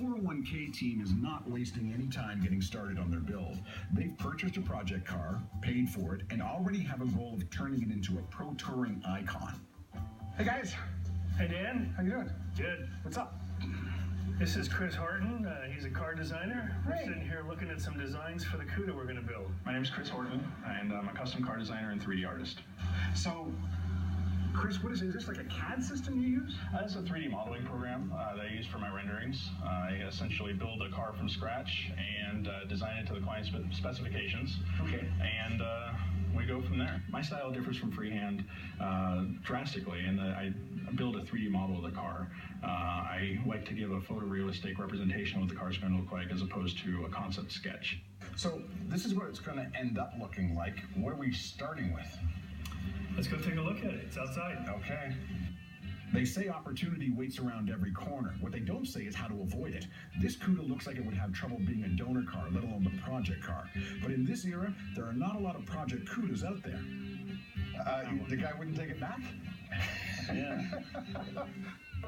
401k team is not wasting any time getting started on their build. They've purchased a project car, paid for it, and already have a goal of turning it into a pro touring icon. Hey guys. Hey Dan. How you doing? Good. What's up? This is Chris Horton. He's a car designer. We're Hey. sitting here looking at some designs for the CUDA we're going to build. My name is Chris Horton, and I'm a custom car designer and 3D artist. So, Chris, what is this like a CAD system you use? It's a 3D modeling program that I use for my renderings. I essentially build a car from scratch and design it to the client's specifications. Okay. And we go from there. My style differs from freehand drastically in that I build a 3D model of the car. I like to give a photorealistic representation of what the car is going to look like as opposed to a concept sketch. So this is what it's going to end up looking like. What are we starting with? Let's go take a look at it. It's outside. Okay. They say opportunity waits around every corner. What they don't say is how to avoid it. This CUDA looks like it would have trouble being a donor car, let alone the project car. But in this era, there are not a lot of project CUDAs out there. The guy wouldn't take it back? Yeah.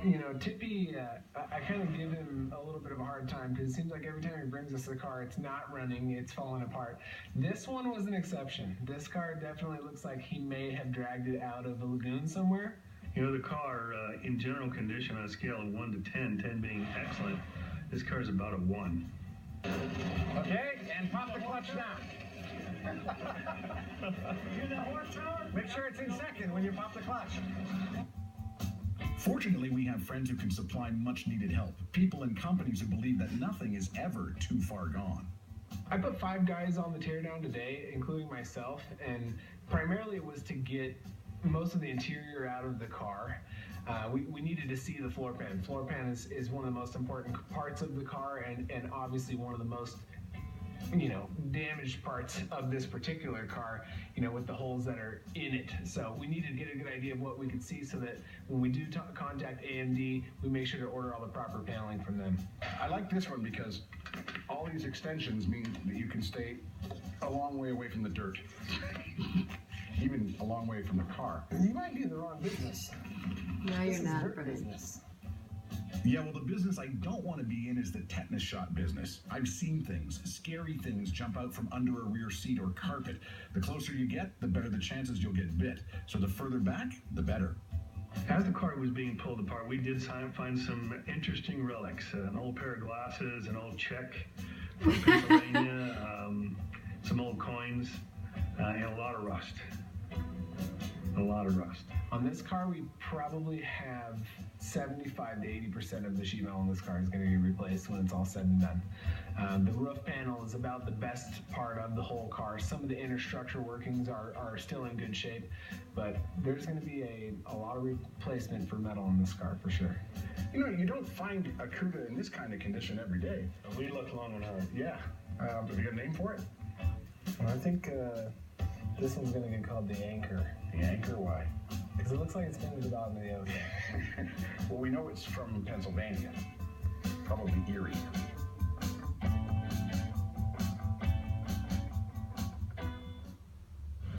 You know, Tippy, I kind of give him a little bit of a hard time because it seems like every time he brings us the car, it's not running, it's falling apart. This one was an exception. This car definitely looks like he may have dragged it out of a lagoon somewhere. You know, the car, in general condition on a scale of 1 to 10, 10 being excellent, this car is about a 1. Okay, and pop the clutch down. Hear that horsepower? Make sure it's in second when you pop the clutch. Fortunately, we have friends who can supply much-needed help. People and companies who believe that nothing is ever too far gone. I put 5 guys on the teardown today, including myself, and primarily it was to get most of the interior out of the car. We needed to see the floor pan. Floor pan is one of the most important parts of the car and obviously one of the most, you know, damaged parts of this particular car, you know, with the holes that are in it. So we needed to get a good idea of what we could see so that when we do contact AMD, we make sure to order all the proper paneling from them. I like this one because all these extensions mean that you can stay a long way away from the dirt. Even a long way from the car. You might be in the wrong business. No, you're not, Brian. business. Yeah, well, the business I don't want to be in is the tetanus shot business. I've seen things, scary things, jump out from under a rear seat or carpet. The closer you get, the better the chances you'll get bit. So the further back, the better. As the car was being pulled apart, we did find some interesting relics. An old pair of glasses, an old check from Pennsylvania, some old coins, and a lot of rust. A lot of rust. On this car, we probably have 75 to 80% of the sheet metal in this car is going to be replaced when it's all said and done. The roof panel is about the best part of the whole car. Some of the inner structure workings are still in good shape, but there's going to be a lot of replacement for metal in this car for sure. You know, you don't find a CUDA in this kind of condition every day. We looked long and hard. Yeah. Have you got a name for it? Well, I think this one's going to get called the Anchor. The Anchor? Why? Because it looks like it's been to the bottom of the ocean. Well, we know it's from Pennsylvania. Probably Erie.